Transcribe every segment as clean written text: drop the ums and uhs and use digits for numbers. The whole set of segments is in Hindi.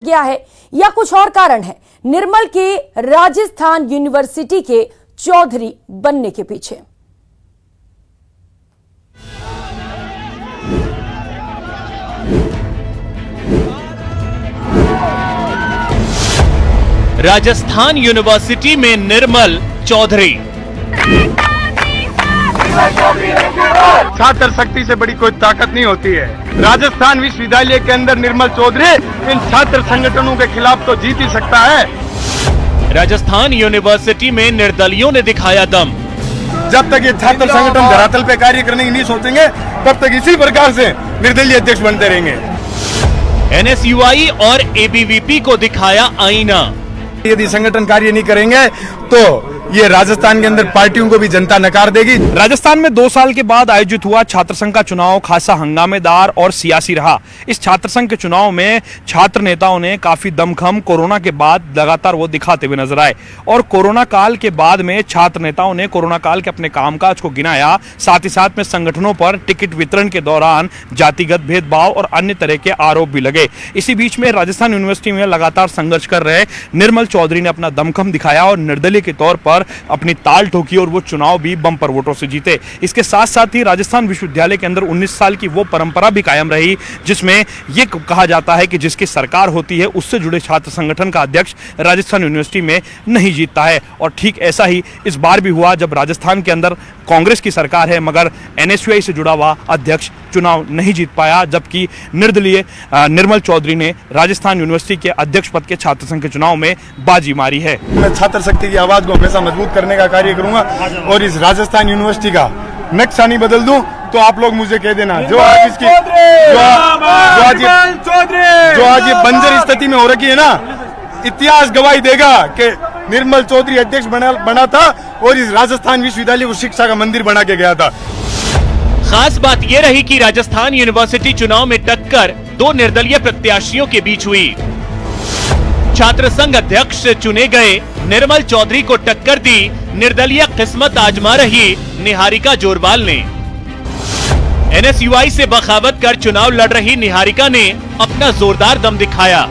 गया है या कुछ और कारण है निर्मल के राजस्थान यूनिवर्सिटी के चौधरी बनने के पीछे? राजस्थान यूनिवर्सिटी में निर्मल चौधरी। छात्र शक्ति से बड़ी कोई ताकत नहीं होती है। राजस्थान विश्वविद्यालय के अंदर निर्मल चौधरी इन छात्र संगठनों के खिलाफ तो जीत ही सकता है। राजस्थान यूनिवर्सिटी में निर्दलियों ने दिखाया दम। जब तक ये छात्र संगठन धरातल पे कार्य करने की नहीं सोचेंगे तब तक इसी प्रकार से निर्दलीय अध्यक्ष बनते रहेंगे। एनएसयूआई और एबीवीपी को दिखाया आईना। यदि संगठन कार्य नहीं करेंगे तो ये राजस्थान के अंदर पार्टियों को भी जनता नकार देगी। राजस्थान में 2 साल के बाद आयोजित हुआ छात्र संघ का चुनाव खासा हंगामेदार और सियासी रहा। इस छात्र संघ के चुनाव में छात्र नेताओं ने काफी दमखम कोरोना के बाद लगातार वो दिखाते हुए नजर आए और कोरोना काल के बाद में छात्र नेताओं ने कोरोना काल के अपने कामकाज को गिनाया। साथ ही साथ में संगठनों पर टिकट वितरण के दौरान जातिगत भेदभाव और अन्य तरह के आरोप भी लगे। इसी बीच में राजस्थान यूनिवर्सिटी में लगातार संघर्ष कर रहे निर्मल चौधरी ने अपना दमखम दिखाया और निर्दलीय के तौर पर अपनी ताल ठोकी और वो चुनाव भी बम्पर वोटों से जीते। इसके साथ साथ ही राजस्थान विश्वविद्यालय के अंदर 19 साल की वो परंपरा भी कायम रही जिसमें ये कहा जाता है कि जिसकी सरकार होती है उससे जुड़े छात्र संगठन का अध्यक्ष राजस्थान यूनिवर्सिटी में नहीं जीतता है। और ठीक ऐसा ही इस बार भी हुआ जब राजस्थान के अंदर कांग्रेस की सरकार है मगर एनएसयूआई से जुड़ा हुआ अध्यक्ष चुनाव नहीं जीत पाया, जबकि निर्दलीय निर्मल चौधरी ने राजस्थान यूनिवर्सिटी के अध्यक्ष पद के छात्र संघ के चुनाव में बाजी मारी है। मैं छात्र शक्ति की आवाज को हमेशा मजबूत करने का कार्य करूंगा और इस राजस्थान यूनिवर्सिटी का नक्शा नहीं बदल दूं तो आप लोग मुझे कह देना। जो आज इसकी जो आज ये बंजर स्थिति में हो रखी है ना, इतिहास गवाही देगा कि निर्मल चौधरी अध्यक्ष बना था और इस राजस्थान विश्वविद्यालय को शिक्षा का मंदिर बना के गया था। खास बात यह रही कि राजस्थान यूनिवर्सिटी चुनाव में टक्कर 2 निर्दलीय प्रत्याशियों के बीच हुई। छात्र संघ अध्यक्ष चुने गए निर्मल चौधरी को टक्कर दी निर्दलीय किस्मत आजमा रही निहारिका जोरवाल ने। एनएसयूआई से बगावत कर चुनाव लड़ रही निहारिका ने अपना जोरदार दम दिखाया।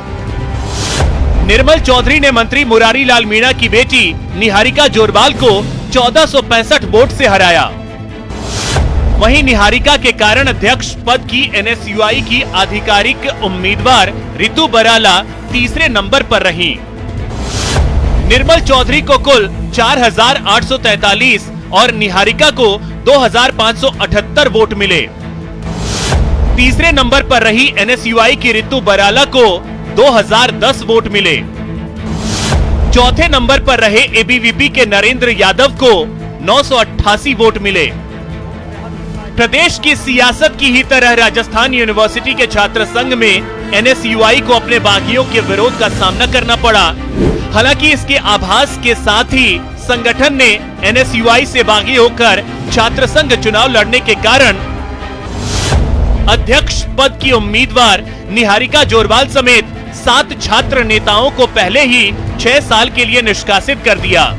निर्मल चौधरी ने मंत्री मुरारी लाल मीणा की बेटी निहारिका जोरवाल को 1465 वोट से हराया। वहीं निहारिका के कारण अध्यक्ष पद की एनएसयूआई की आधिकारिक उम्मीदवार रितु बराला तीसरे नंबर पर रही। निर्मल चौधरी को कुल 4843 और निहारिका को 2578 वोट मिले। तीसरे नंबर पर रही एनएसयूआई की रितु बराला को 2010 वोट मिले। चौथे नंबर पर रहे एबीवीपी के नरेंद्र यादव को 988 वोट मिले। प्रदेश की सियासत की ही तरह राजस्थान यूनिवर्सिटी के छात्र संघ में एनएसयूआई को अपने बागियों के विरोध का सामना करना पड़ा। हालांकि इसके आभास के साथ ही संगठन ने एनएसयूआई से बागी होकर छात्र संघ चुनाव लड़ने के कारण अध्यक्ष पद की उम्मीदवार निहारिका जोरवाल समेत 7 छात्र नेताओं को पहले ही 6 साल के लिए निष्कासित कर दिया।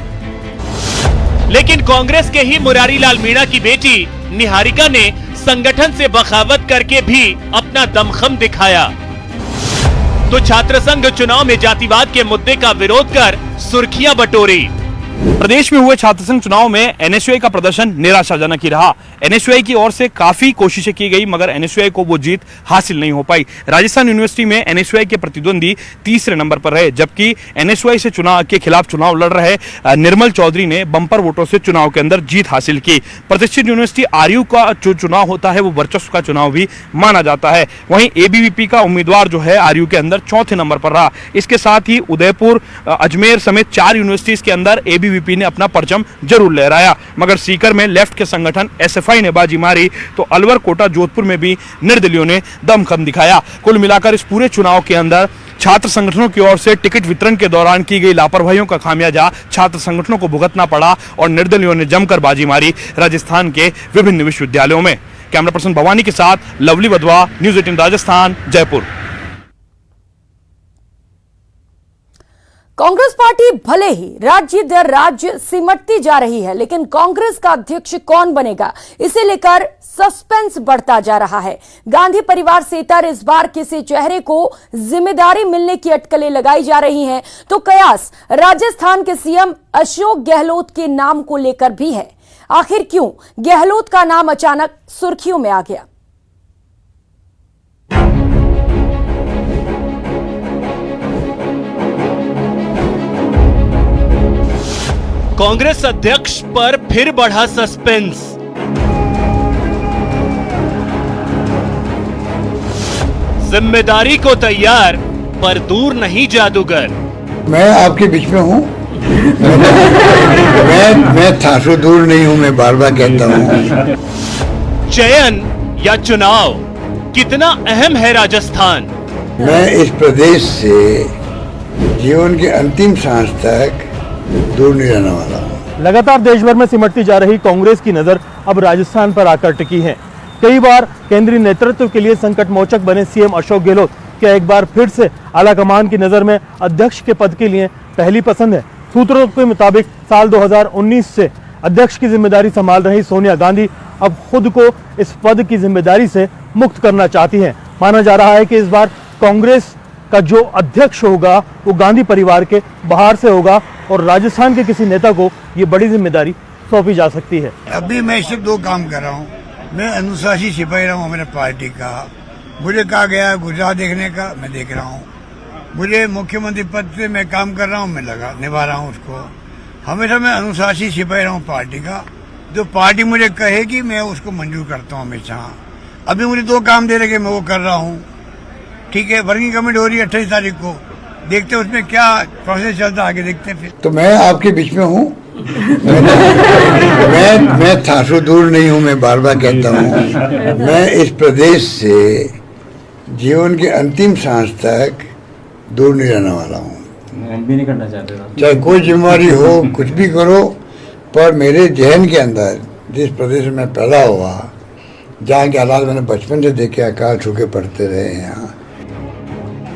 लेकिन कांग्रेस के ही मुरारी लाल मीणा की बेटी निहारिका ने संगठन से बगावत करके भी अपना दमखम दिखाया। तो छात्र संघ चुनाव में जातिवाद के मुद्दे का विरोध कर सुर्खियां बटोरी। प्रदेश में हुए छात्र संघ चुनाव में एनएसयूआई का प्रदर्शन निराशाजनक ही रहा। एनएसयूआई की ओर से काफी कोशिशें की गई मगर एनएसयूआई को वो जीत हासिल नहीं हो पाई। राजस्थान यूनिवर्सिटी में एनएसयूआई के प्रतिद्वंदी तीसरे नंबर पर रहे, जबकि एनएसयूआई से चुनाव के खिलाफ चुनाव लड़ रहे निर्मल चौधरी ने बंपर वोटों से चुनाव के अंदर जीत हासिल की। प्रतिष्ठित यूनिवर्सिटी आरयू का जो चुनाव होता है वो वर्चस्व का चुनाव भी माना जाता है। वहीं एबीवीपी का उम्मीदवार जो है आरयू के अंदर चौथे नंबर पर रहा। इसके साथ ही उदयपुर, अजमेर समेत 4 यूनिवर्सिटीज के अंदर एबीवीपी ने अपना परचम जरूर लहराया मगर सीकर में लेफ्ट के संगठन एसएफआई ने बाजी मारी तो अलवर, कोटा, जोधपुर में भी निर्दलियों ने दमखम दिखाया। कुल मिलाकर इस पूरे चुनाव के अंदर छात्र संगठनों की ओर से टिकट वितरण के दौरान की गई लापरवाहियों का खामियाजा छात्र संगठनों को भुगतना पड़ा और निर्दलियों ने जमकर बाजी मारी राजस्थान के विभिन्न विश्वविद्यालयों में। कैमरा पर्सन भवानी के साथ lovely Wadhwa, news 18 Rajasthan, Jaipur. Congress party भले ही राज्य दर राज्य सिमटती जा रही है, लेकिन कांग्रेस का अध्यक्ष कौन बनेगा, इसे लेकर सस्पेंस बढ़ता जा रहा है। गांधी परिवार से इस बार किसी चेहरे को जिम्मेदारी मिलने की अटकलें लगाई जा रही हैं, तो कयास राजस्थान के सीएम अशोक गहलोत के नाम को लेकर भी है। आखिर क्यों गहलोत का नाम अचानक सुर्खियों में आ गया? कांग्रेस अध्यक्ष पर फिर बढ़ा सस्पेंस। जिम्मेदारी को तैयार पर दूर नहीं जादूगर। मैं आपके बीच में हूँ। मैं था सो दूर नहीं हूँ, मैं बार बार कहता हूँ। चयन या चुनाव, कितना अहम है राजस्थान? मैं इस प्रदेश से जीवन के अंतिम सांस तक दूर नहीं रहने वाला हूँ। लगातार देश भर में सिमटती जा रही कांग्रेस की नजर अब राजस्थान पर आकर टिकी है। कई बार केंद्रीय नेतृत्व के लिए संकट मोचक बने सीएम अशोक गहलोत क्या एक बार फिर से आला कमान की नजर में अध्यक्ष के पद के लिए पहली पसंद है। सूत्रों के मुताबिक साल 2019 से अध्यक्ष की जिम्मेदारी संभाल रही सोनिया गांधी अब खुद को इस पद की जिम्मेदारी से मुक्त करना चाहती हैं। माना जा रहा है कि इस बार कांग्रेस का जो अध्यक्ष होगा वो गांधी परिवार के बाहर से होगा और राजस्थान के किसी नेता को ये बड़ी जिम्मेदारी सौंपी जा सकती है। अभी मैं सिर्फ दो काम कर रहा हूँ। मैं अनुशासी सिपाही रहा हूँ मेरे पार्टी का। मुझे कहा गया गुजरात देखने का, मैं देख रहा हूँ। मुझे मुख्यमंत्री पद से मैं काम कर रहा हूँ, मैं निभा रहा हूँ उसको। हमेशा मैं अनुशासी सिपाही रहा हूँ पार्टी का। जो पार्टी मुझे कहेगी मैं उसको मंजूर करता हूँ हमेशा। अभी मुझे दो काम दे रहे, मैं वो कर रहा हूँ। ठीक है, वर्किंग कमेटी हो रही है 28 तारीख को, देखते हैं उसमें क्या प्रोसेस चलता है, आगे देखते हैं फिर। तो मैं आपके बीच में हूँ। मैं था सो दूर नहीं हूँ, मैं बार बार कहता हूँ। मैं इस प्रदेश से जीवन के अंतिम सांस तक दूर नहीं रहने वाला हूँ। भी नहीं करना चाहते, चाहे कोई जिम्मेवारी हो, कुछ भी करो, पर मेरे जहन के अंदर जिस प्रदेश में पैदा हुआ, जहाँ के हालात मैंने बचपन से देखे, अकाल छूके पढ़ते रहे हैं यहाँ।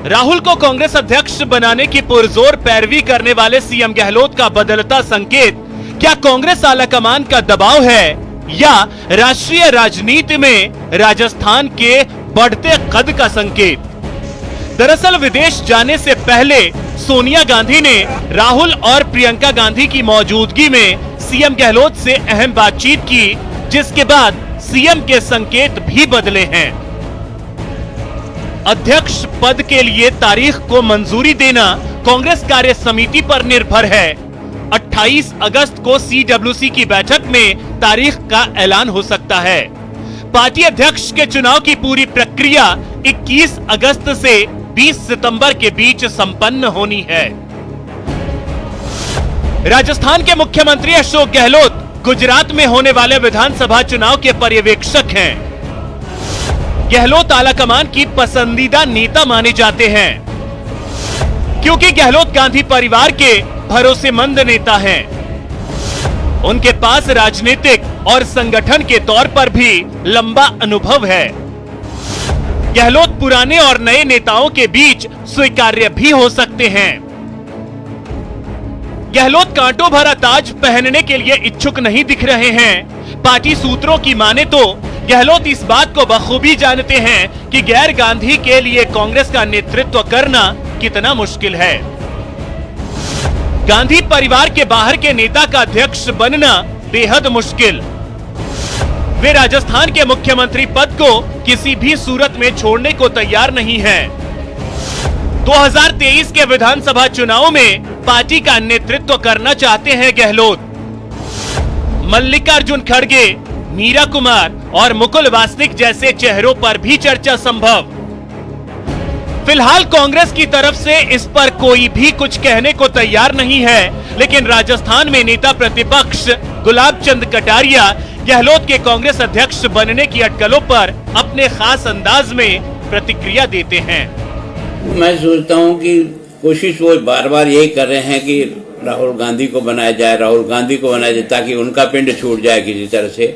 राहुल को कांग्रेस अध्यक्ष बनाने की पुरजोर पैरवी करने वाले सीएम गहलोत का बदलता संकेत क्या कांग्रेस आलाकमान का दबाव है या राष्ट्रीय राजनीति में राजस्थान के बढ़ते कद का संकेत? दरअसल विदेश जाने से पहले सोनिया गांधी ने राहुल और प्रियंका गांधी की मौजूदगी में सीएम गहलोत से अहम बातचीत की, जिसके बाद सीएम के संकेत भी बदले हैं। अध्यक्ष पद के लिए तारीख को मंजूरी देना कांग्रेस कार्य समिति पर निर्भर है। 28 अगस्त को सीडब्ल्यूसी की बैठक में तारीख का ऐलान हो सकता है। पार्टी अध्यक्ष के चुनाव की पूरी प्रक्रिया 21 अगस्त से 20 सितंबर के बीच संपन्न होनी है। राजस्थान के मुख्यमंत्री अशोक गहलोत गुजरात में होने वाले विधानसभा चुनाव के पर्यवेक्षक हैं। गहलोत आलाकमान की पसंदीदा नेता माने जाते हैं क्योंकि गहलोत गांधी परिवार के भरोसेमंद नेता हैं। उनके पास राजनीतिक और संगठन के तौर पर भी लंबा अनुभव है। गहलोत पुराने और नए नेताओं के बीच स्वीकार्य भी हो सकते हैं। गहलोत कांटों भरा ताज पहनने के लिए इच्छुक नहीं दिख रहे हैं। पार्टी सूत्रों की माने तो गहलोत इस बात को बखूबी जानते हैं कि गैर गांधी के लिए कांग्रेस का नेतृत्व करना कितना मुश्किल है। गांधी परिवार के बाहर के नेता का अध्यक्ष बनना बेहद मुश्किल। वे राजस्थान के मुख्यमंत्री पद को किसी भी सूरत में छोड़ने को तैयार नहीं हैं। 2023 के विधानसभा चुनाव में पार्टी का नेतृत्व करना चाहते हैं गहलोत। मल्लिकार्जुन खड़गे, मीरा कुमार और मुकुल वासनिक जैसे चेहरों पर भी चर्चा संभव। फिलहाल कांग्रेस की तरफ से इस पर कोई भी कुछ कहने को तैयार नहीं है, लेकिन राजस्थान में नेता प्रतिपक्ष गुलाब चंद कटारिया गहलोत के कांग्रेस अध्यक्ष बनने की अटकलों पर अपने खास अंदाज में प्रतिक्रिया देते हैं। मैं सोचता हूं कि कोशिश वो बार बार यही कर रहे हैं कि राहुल गांधी को बनाया जाए, राहुल गांधी को बनाया जाए, ताकि उनका पिंड छूट जाए किसी तरह से।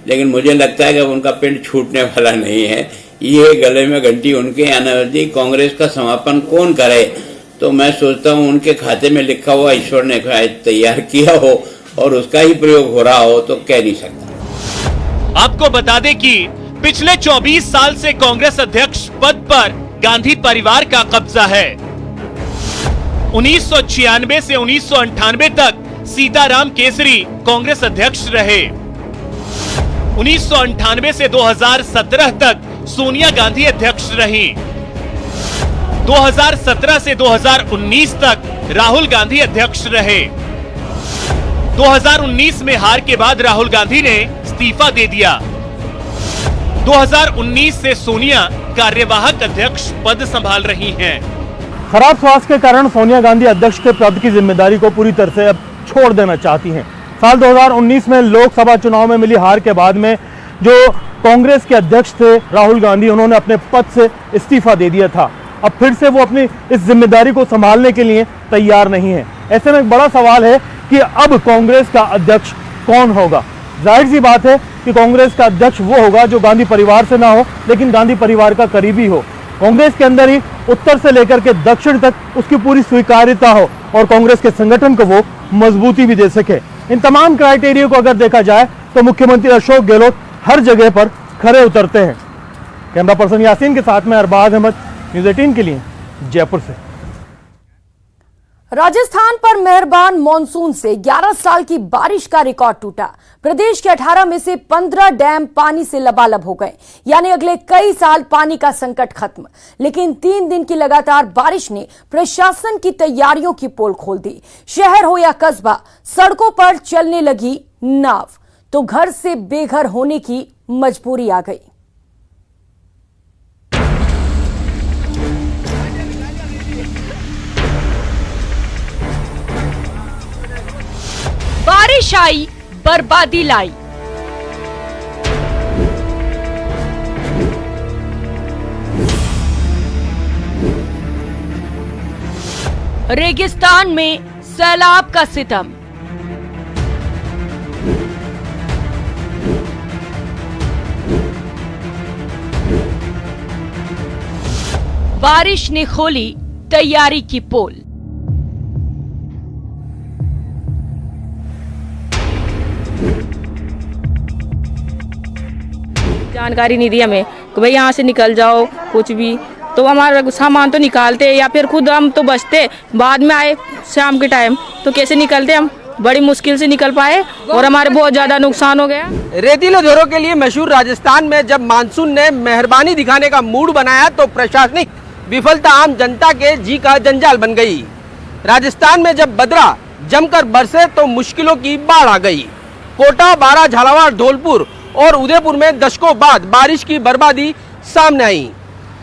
लेकिन मुझे लगता है कि उनका पिंड छूटने वाला नहीं है। ये गले में घंटी उनके आने वाली, कांग्रेस का समापन कौन करे, तो मैं सोचता हूँ उनके खाते में लिखा हुआ ईश्वर ने तैयार किया हो और उसका ही प्रयोग हो रहा हो तो कह नहीं सकता। आपको बता दें कि पिछले 24 साल से कांग्रेस अध्यक्ष पद पर गांधी परिवार का कब्जा है। 1996 से 1998 तक सीताराम केसरी कांग्रेस अध्यक्ष रहे। 1998 से 2017 तक सोनिया गांधी अध्यक्ष रही। 2017 से 2019 तक राहुल गांधी अध्यक्ष रहे। 2019 में हार के बाद राहुल गांधी ने इस्तीफा दे दिया। 2019 से सोनिया कार्यवाहक अध्यक्ष पद संभाल रही हैं। खराब स्वास्थ्य के कारण सोनिया गांधी अध्यक्ष के पद की जिम्मेदारी को पूरी तरह से अब छोड़ देना चाहती हैं। साल 2019 में लोकसभा चुनाव में मिली हार के बाद में जो कांग्रेस के अध्यक्ष थे राहुल गांधी, उन्होंने अपने पद से इस्तीफा दे दिया था। अब फिर से वो अपनी इस जिम्मेदारी को संभालने के लिए तैयार नहीं है। ऐसे में एक बड़ा सवाल है कि अब कांग्रेस का अध्यक्ष कौन होगा। जाहिर सी बात है कि कांग्रेस का अध्यक्ष वो होगा जो गांधी परिवार से ना हो, लेकिन गांधी परिवार का करीबी हो। कांग्रेस के अंदर ही उत्तर से लेकर के दक्षिण तक उसकी पूरी स्वीकार्यता हो और कांग्रेस के संगठन को वो मजबूती भी दे सके। इन तमाम क्राइटेरिया को अगर देखा जाए तो मुख्यमंत्री अशोक गहलोत हर जगह पर खरे उतरते हैं। कैमरा पर्सन यासीन के साथ में अरबाज अहमद, न्यूज़ 18 के लिए जयपुर से। राजस्थान पर मेहरबान मॉनसून से 11 साल की बारिश का रिकॉर्ड टूटा। प्रदेश के 18 में से 15 डैम पानी से लबालब हो गए, यानी अगले कई साल पानी का संकट खत्म। लेकिन 3 दिन की लगातार बारिश ने प्रशासन की तैयारियों की पोल खोल दी। शहर हो या कस्बा, सड़कों पर चलने लगी नाव, तो घर से बेघर होने की मजबूरी आ गई। बारिश आई, बर्बादी लाई। रेगिस्तान में सैलाब का सितम। बारिश ने खोली तैयारी की पोल। जानकारी नहीं दी हमें कि भाई यहाँ से निकल जाओ कुछ भी, तो हमारा सामान तो निकालते या फिर खुद हम तो बचते। बाद में आए शाम के टाइम तो कैसे निकलते, हम बड़ी मुश्किल से निकल पाए और हमारे बहुत ज्यादा नुकसान हो गया। रेतीले जोरों के लिए मशहूर राजस्थान में जब मानसून ने मेहरबानी दिखाने का मूड बनाया तो प्रशासनिक विफलता आम जनता के जी का जंजाल बन गई। राजस्थान में जब बदरा जमकर बरसे तो मुश्किलों की बाढ़ आ गई। कोटा, बारां, झालावाड़, धौलपुर और उदयपुर में दशकों बाद बारिश की बर्बादी सामने आई।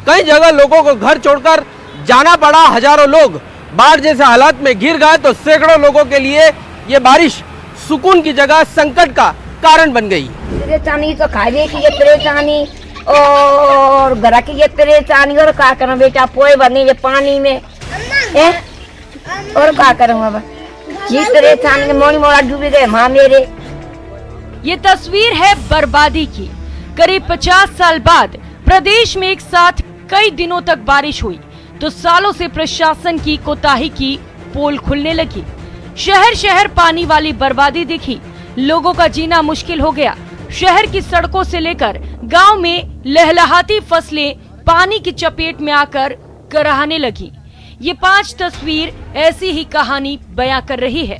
कई जगह लोगों को घर छोड़कर जाना पड़ा। हजारों लोग बाढ़ जैसे हालात में घिर गए तो सैकड़ों लोगों के लिए ये बारिश सुकून की जगह संकट का कारण बन गई। परेशानी तो खाने की ये परेशानी और घर की ये परेशानी, और क्या करूं बेटा, पोए बने ये पानी में है, और क्या करूं अब, ये परेशानी मोनी मोड़ा डूबी गए माँ मेरे। ये तस्वीर है बर्बादी की। करीब 50 साल बाद प्रदेश में एक साथ कई दिनों तक बारिश हुई तो सालों से प्रशासन की कोताही की पोल खुलने लगी। शहर शहर पानी वाली बर्बादी दिखी। लोगों का जीना मुश्किल हो गया। शहर की सड़कों से लेकर गांव में लहलहाती फसलें पानी की चपेट में आकर कराहने लगी। ये 5 तस्वीर ऐसी ही कहानी बयां कर रही है।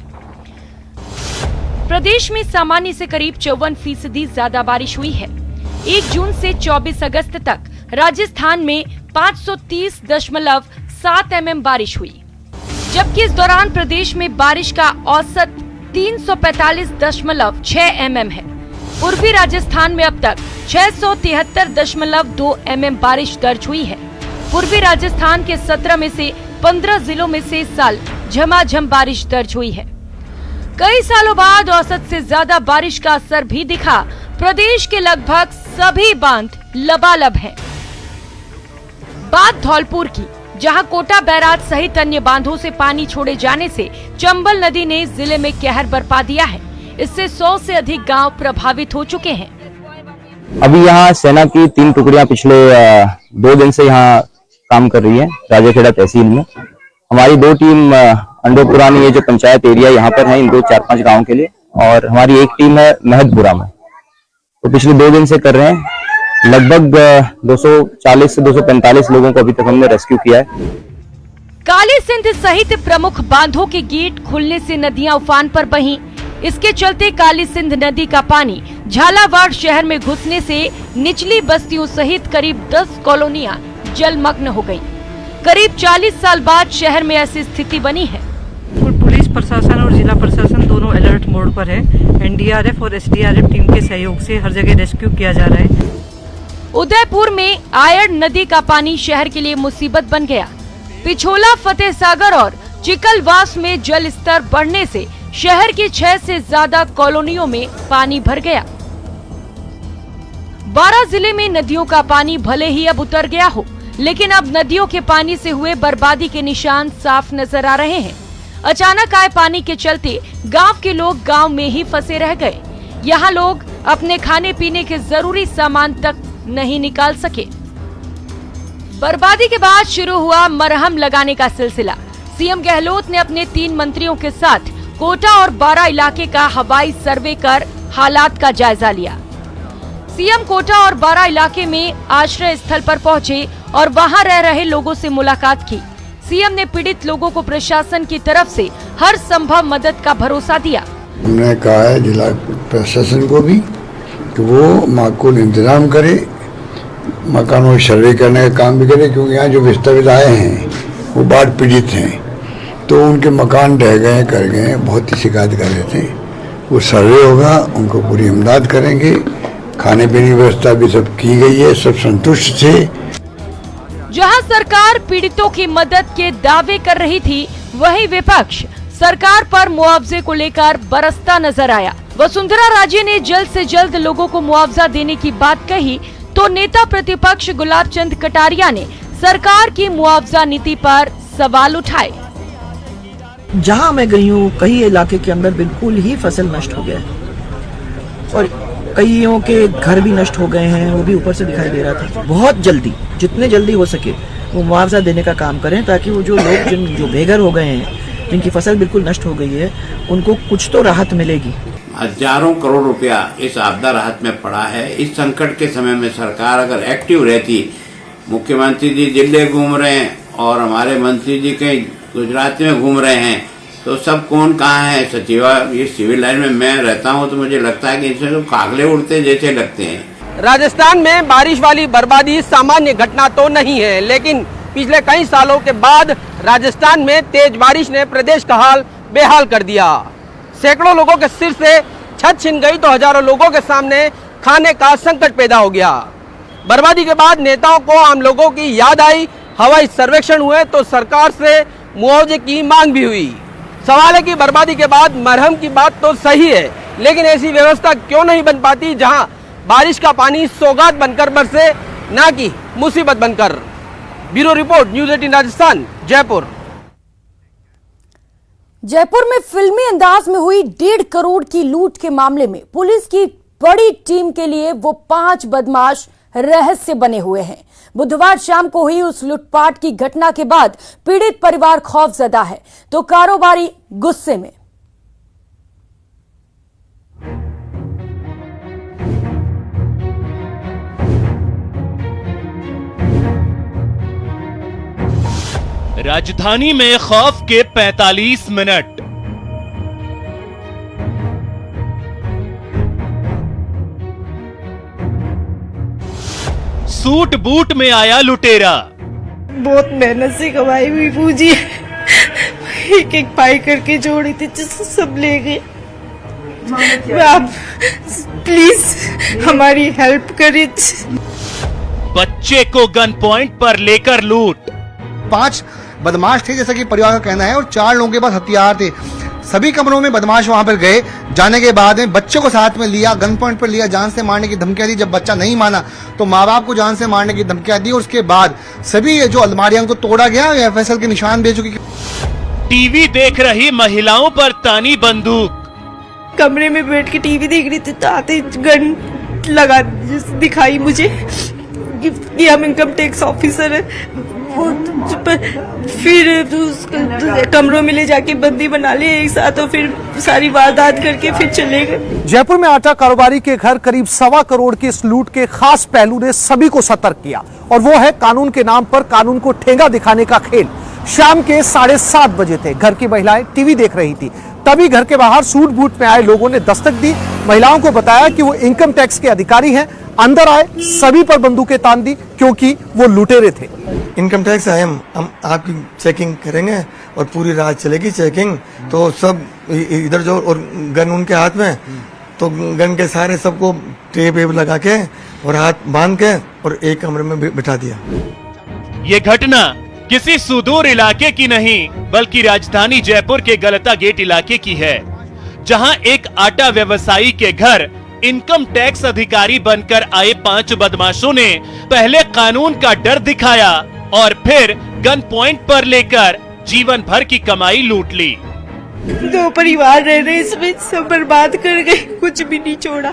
प्रदेश में सामान्य से करीब 54% ज्यादा बारिश हुई है। 1 जून से 24 अगस्त तक राजस्थान में 530.7 mm बारिश हुई, जबकि इस दौरान प्रदेश में बारिश का औसत 345.6 mm है। पूर्वी राजस्थान में अब तक 673.2 mm बारिश दर्ज हुई है। पूर्वी राजस्थान के 17 में से 15 जिलों में से इस साल झमाझम बारिश दर्ज हुई है। कई सालों बाद औसत से ज्यादा बारिश का असर भी दिखा। प्रदेश के लगभग सभी बांध लबालब हैं। बात धौलपुर की, जहां कोटा बैराज सहित अन्य बांधों से पानी छोड़े जाने से चंबल नदी ने जिले में कहर बरपा दिया है। इससे 100 से अधिक गांव प्रभावित हो चुके हैं। अभी यहाँ सेना की 3 टुकड़ियां पिछले 2 दिन से यहाँ काम कर रही है राजाखेड़ा तहसील में। हमारी 2 टीम अंडोपुरानी ये जो पंचायत एरिया यहाँ पर है इन 2-4-5 गाँव के लिए, और हमारी एक टीम है महतपुरा में। तो पिछले 2 दिन से कर रहे हैं। लगभग 240 से 245 लोगों को अभी तक हमने रेस्क्यू किया है। काली सिंध सहित प्रमुख बांधों के गेट खुलने से नदियां उफान पर बहीं। इसके चलते काली सिंध नदी का पानी झालावाड़ शहर में घुसने से निचली बस्तियों सहित करीब 10 कॉलोनियां जलमग्न हो गईं। करीब 40 साल बाद शहर में ऐसी स्थिति बनी है। पुलिस प्रशासन और जिला प्रशासन दोनों अलर्ट मोड पर है। एनडीआरएफ और एसडीआरएफ टीम के सहयोग से हर जगह रेस्क्यू किया जा रहा है। उदयपुर में आयड़ नदी का पानी शहर के लिए मुसीबत बन गया। पिछोला, फतेह सागर और चिकलवास में जल स्तर बढ़ने से शहर की 6 से ज्यादा कॉलोनियों में पानी भर गया। 12 जिले में नदियों का पानी भले ही अब उतर गया हो, लेकिन अब नदियों के पानी से हुए बर्बादी के निशान साफ नजर आ रहे हैं। अचानक आए पानी के चलते गांव के लोग गांव में ही फंसे रह गए। यहाँ लोग अपने खाने पीने के जरूरी सामान तक नहीं निकाल सके। बर्बादी के बाद शुरू हुआ मरहम लगाने का सिलसिला। सीएम गहलोत ने अपने 3 मंत्रियों के साथ कोटा और बारा इलाके का हवाई सर्वे कर हालात का जायजा लिया। सीएम कोटा और बारा इलाके में आश्रय स्थल पर पहुंचे और वहां रह रहे लोगों से मुलाकात की। सीएम ने पीड़ित लोगों को प्रशासन की तरफ से हर संभव मदद का भरोसा दिया। हमने कहा है जिला प्रशासन को भी कि वो माकूल इंतजाम करे, मकानों को सर्वे करने का काम भी करे, क्योंकि यहाँ जो विस्थापित आए हैं वो बाढ़ पीड़ित हैं, तो उनके मकान ढह गए, कर गए, बहुत ही शिकायत कर रहे थे। वो सर्वे होगा, उनको पूरी इमदाद करेंगे। खाने पीने की व्यवस्था भी सब की गई है, सब संतुष्ट थे। जहां सरकार पीड़ितों की मदद के दावे कर रही थी, वहीं विपक्ष सरकार पर मुआवजे को लेकर बरसता नजर आया। वसुंधरा राजे ने जल्द से जल्द लोगों को मुआवजा देने की बात कही, तो नेता प्रतिपक्ष गुलाब चंद कटारिया ने सरकार की मुआवजा नीति पर सवाल उठाए। जहां मैं गई हूँ, कई इलाके के अंदर बिल्कुल ही फसल नष्ट हो गया है और कईयों के घर भी नष्ट हो गए हैं। वो भी ऊपर से दिखाई दे रहा था। बहुत जल्दी, जितने जल्दी हो सके वो मुआवजा देने का काम करें, ताकि वो जो लोग जो बेघर हो गए हैं, जिनकी फसल बिल्कुल नष्ट हो गई है, उनको कुछ तो राहत मिलेगी। हजारों करोड़ रुपया इस आपदा राहत में पड़ा है। इस संकट के समय में सरकार अगर एक्टिव रहती, मुख्यमंत्री जी दिल्ली घूम रहे हैं और हमारे मंत्री जी कहीं गुजरात में घूम रहे हैं, तो सब कौन कहाँ है। सचिवालय, ये सिविल लाइन में मैं रहता हूँ, तो मुझे लगता है कि इसमें तो कागले उड़ते जैसे लगते हैं। राजस्थान में बारिश वाली बर्बादी सामान्य घटना तो नहीं है, लेकिन पिछले कई सालों के बाद राजस्थान में तेज बारिश ने प्रदेश का हाल बेहाल कर दिया। सैकड़ों लोगों के सिर से छत छिन गई, तो हजारों लोगों के सामने खाने का संकट पैदा हो गया। बर्बादी के बाद नेताओं को आम लोगों की याद आई। हवाई सर्वेक्षण हुए तो सरकार से मुआवजे की मांग भी हुई। सवाल है कि बर्बादी के बाद मरहम की बात तो सही है, लेकिन ऐसी व्यवस्था क्यों नहीं बन पाती जहां बारिश का पानी सौगात बनकर बरसे, ना कि मुसीबत बनकर। Bureau report, news 18 Rajasthan, Jaipur. Jaipur में फिल्मी अंदाज में हुई 1.5 करोड़ की लूट के मामले में पुलिस की बड़ी टीम के लिए वो 5 बदमाश रहस्य बने हुए हैं। बुधवार शाम को हुई उस लूटपाट की घटना के बाद पीड़ित परिवार खौफजदा है, तो कारोबारी गुस्से में। राजधानी में खौफ के 45 मिनट। सूट बूट में आया लुटेरा। बहुत मेहनत से कमाई हुई पूंजी एक एक पाई करके जोड़ी थी, सब ले गए। आप प्लीज हमारी हेल्प करिए। बच्चे को गन पॉइंट पर लेकर लूट। 5 बदमाश थे जैसा कि परिवार का कहना है, और 4 लोगों के पास हथियार थे। सभी कमरों में बदमाश वहां पर गए। जाने के बाद में बच्चों को साथ में लिया, गन पॉइंट पर लिया, जान से मारने की धमकियां दी। जब बच्चा नहीं माना तो माँ बाप को जान से मारने की धमकियां दी। और उसके बाद सभी जो अलमारियां को तोड़ा गया, एफएसएल के निशान दे चुकी। टीवी देख रही महिलाओं पर तानी बंदूक। कमरे में बैठ के टीवी देख रही थी, तो आते गन लगा दिखाई मुझे कि हम इनकम टैक्स ऑफिसर है। वो फिर कमरों में ले जाके बंदी बना लिए एक साथ और फिर सारी वारदात करके फिर चले गए। जयपुर में आटा कारोबारी के घर करीब 1.25 करोड़ की इस लूट के खास पहलू ने सभी को सतर्क किया और वो है कानून के नाम पर कानून को ठेंगा दिखाने का खेल। शाम के 7:30 बजे थे, घर की महिलाएं टीवी देख रही थी, तभी घर के बाहर सूट बूट में आए लोगों ने दस्तक दी। महिलाओं को बताया कि वो इनकम टैक्स के अधिकारी हैं। अंदर आए, सभी पर बंदूकें तान दी क्योंकि वो लुटेरे थे। इनकम टैक्स है, हम आपकी चेकिंग करेंगे और पूरी रात चलेगी चेकिंग। तो सब इधर जो और गन उनके हाथ में, तो गन के सारे सबको टेप लगा के और हाथ बांध के और एक कमरे में बिठा दिया। ये घटना किसी सुदूर इलाके की नहीं बल्कि राजधानी जयपुर के गलता गेट इलाके की है, जहां एक आटा व्यवसायी के घर इनकम टैक्स अधिकारी बनकर आए 5 बदमाशों ने पहले कानून का डर दिखाया और फिर गन पॉइंट पर लेकर जीवन भर की कमाई लूट ली। 2 परिवार रह रहे इसमें, सब बर्बाद कर गए, कुछ भी नहीं छोड़ा।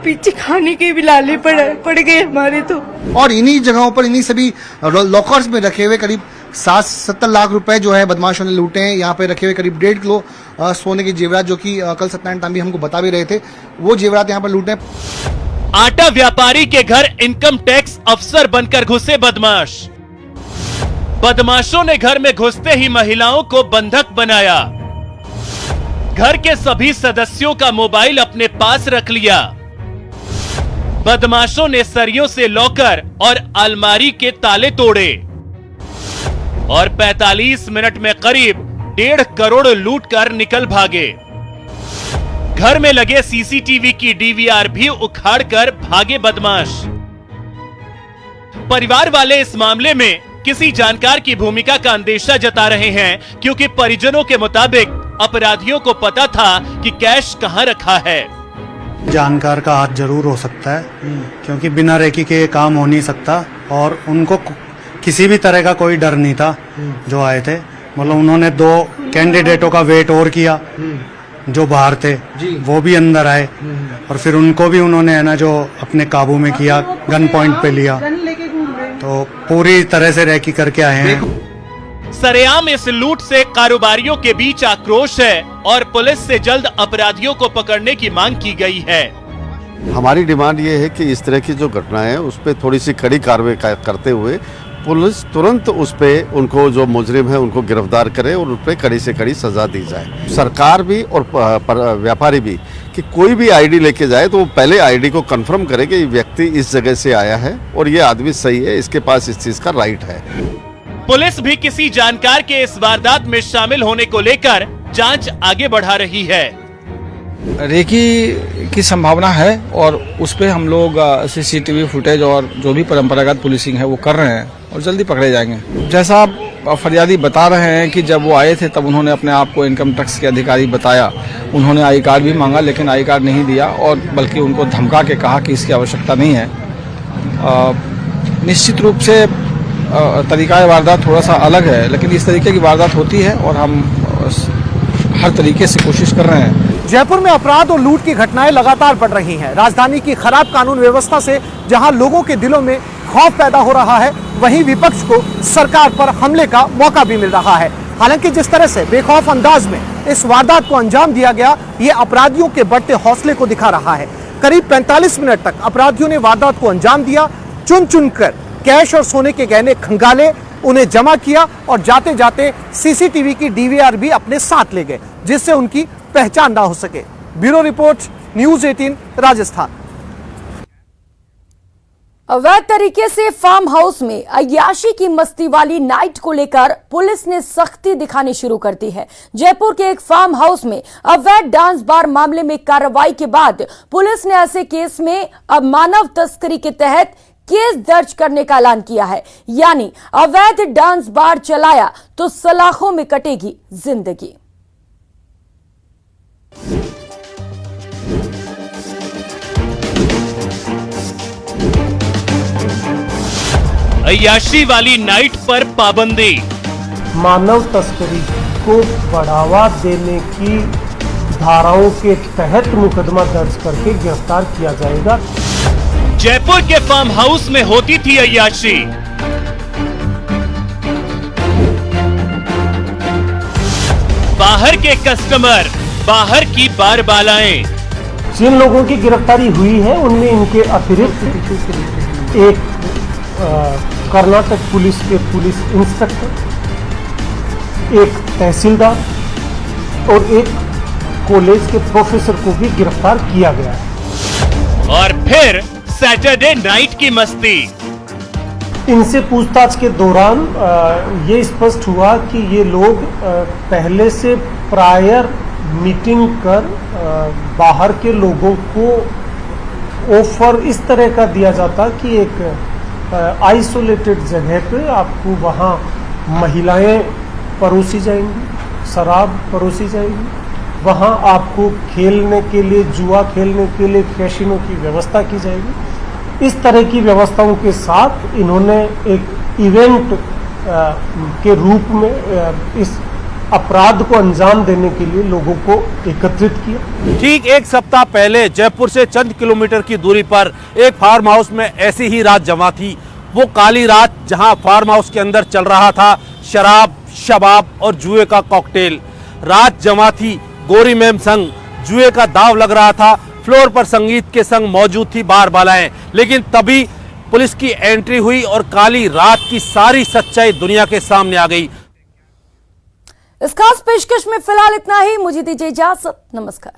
पीछे खाने के भी लाले पड़ गए हमारे तो। और इन्हीं जगहों पर इन्हीं सभी लॉकर्स में रखे हुए करीब 60-70 लाख रुपए जो है बदमाशों ने लूटे हैं। यहाँ पे रखे हुए करीब 1.5 किलो सोने के जेवरात, जो कि कल सत्यनारायण तांबी हमको बता भी रहे थे, वो जेवरात यहाँ पर लूटे हैं। आटा व्यापारी के घर इनकम टैक्स अफसर बनकर घुसे बदमाश। बदमाशों ने घर में घुसते ही महिलाओं को बंधक बनाया। घर के सभी सदस्यों का मोबाइल अपने पास रख लिया। बदमाशों ने सरियों से लॉकर और अलमारी के ताले तोड़े और 45 मिनट में करीब 1.5 करोड़ लूट कर निकल भागे। घर में लगे सीसीटीवी की डीवीआर भी उखाड़ कर भागे बदमाश। परिवार वाले इस मामले में किसी जानकार की भूमिका का अंदेशा जता रहे हैं, क्योंकि परिजनों के मुताबिक अपराधियों को पता था कि कैश कहां रखा है। जानकार का हाथ जरूर हो सकता है, क्योंकि बिना रेकी के ये काम हो नहीं सकता और उनको किसी भी तरह का कोई डर नहीं था जो आए थे। मतलब उन्होंने 2 कैंडिडेटों का वेट और किया जो बाहर थे, वो भी अंदर आए और फिर उनको भी उन्होंने है ना जो अपने काबू में किया, गन पॉइंट पे लिया। तो पूरी तरह से रेकी करके आए हैं। सरेआम इस लूट से कारोबारियों के बीच आक्रोश है और पुलिस से जल्द अपराधियों को पकड़ने की मांग की गई है। हमारी डिमांड ये है कि इस तरह की जो घटनाएं हैं उस पर थोड़ी सी कड़ी कार्रवाई करते हुए पुलिस तुरंत उस पे उनको जो मुजरिम है उनको गिरफ्तार करे और उन पर कड़ी से कड़ी सजा दी जाए। सरकार भी और व्यापारी भी कि कोई भी आईडी लेके जाए तो वो पहले आईडी को कंफर्म करे कि ये व्यक्ति इस जगह से आया है और ये आदमी सही है, इसके पास इस चीज का राइट है। पुलिस भी किसी जानकार के इस वारदात में शामिल होने को लेकर जांच आगे बढ़ा रही है। रेकी की संभावना है और उस पे हम लोग सीसीटीवी फुटेज और जो भी परंपरागत पुलिसिंग है वो कर रहे हैं और जल्दी पकड़े जाएंगे। जैसा फरियादी बता रहे हैं कि जब वो आए थे तब उन्होंने अपने आप को इनकम टैक्स के अधिकारी बताया। उन्होंने आई कार्ड भी मांगा लेकिन आई कार्ड नहीं दिया और बल्कि उनको धमका के कहा कि इसकी आवश्यकता नहीं है। निश्चित रूप से तरीका वारदात थोड़ा सा अलग है, लेकिन इस तरीके की वारदात होती है और हम हर तरीके से कोशिश कर रहे हैं। जयपुर में अपराध और लूट की घटनाएं लगातार बढ़ रही हैं। राजधानी की खराब कानून व्यवस्था से जहां लोगों के दिलों में खौफ पैदा हो रहा है, वहीं विपक्ष को सरकार पर हमले का मौका भी मिल रहा है। हालांकि जिस तरह से बेखौफ अंदाज में इस वारदात को अंजाम दिया गया, ये अपराधियों के बढ़ते हौसले को दिखा रहा है। करीब 45 मिनट तक अपराधियों ने वारदात को अंजाम दिया। चुन चुन कर कैश और सोने के गहने खंगाले, उन्हें जमा किया और जाते जाते सीसीटीवी की डीवीआर भी अपने साथ ले गए, जिससे उनकी पहचान ना हो सके। Bureau report, news 18 Rajasthan. अवैध तरीके से फार्म हाउस में अय्याशी की मस्ती वाली नाइट को लेकर पुलिस ने सख्ती दिखानी शुरू कर दी है। जयपुर के एक फार्म हाउस में अवैध डांस बार मामले में कार्रवाई के बाद पुलिस ने ऐसे केस में अब मानव तस्करी के तहत केस दर्ज करने का ऐलान किया है। यानी अवैध डांस बार चलाया तो सलाखों में कटेगी जिंदगी। अय्याशी वाली नाइट पर पाबंदी। मानव तस्करी को बढ़ावा देने की धाराओं के तहत मुकदमा दर्ज करके गिरफ्तार किया जाएगा। जयपुर के फार्म हाउस में होती थी अय्याशी। बाहर के कस्टमर, बाहर की बारबालाएं। जिन लोगों की गिरफ्तारी हुई है उनमें इनके अतिरिक्त एक कर्नाटक पुलिस के पुलिस इंस्पेक्टर, एक तहसीलदार और एक कॉलेज के प्रोफेसर को भी गिरफ्तार किया गया है। और फिर सैटरडे नाइट की मस्ती। इनसे पूछताछ के दौरान ये स्पष्ट हुआ कि ये लोग पहले से प्रायर मीटिंग कर बाहर के लोगों को ऑफर इस तरह का दिया जाता कि एक आइसोलेटेड जगह पे आपको वहाँ महिलाएं परोसी जाएंगी, शराब परोसी जाएगी, वहाँ आपको खेलने के लिए, जुआ खेलने के लिए कैसीनो की व्यवस्था की जाएगी। इस तरह की व्यवस्थाओं के साथ इन्होंने एक इवेंट के रूप में इस अपराध को अंजाम देने के लिए लोगों को एकत्रित किया। ठीक एक सप्ताह पहले जयपुर से चंद किलोमीटर की दूरी पर एक फार्म हाउस में ऐसी ही रात जमा थी। वो काली रात जहां फार्म हाउस के अंदर चल रहा था शराब, शबाब और जुए का कॉकटेल। रात जमा थी, गोरी मैम संग जुए का दाव लग रहा था, फ्लोर पर संगीत के संग मौजूद थी बारबालाएं। लेकिन तभी पुलिस की एंट्री हुई और काली रात की सारी सच्चाई दुनिया के सामने आ गई। इस खास पेशकश में फिलहाल इतना ही। मुझे दीजिए इजाजत। नमस्कार।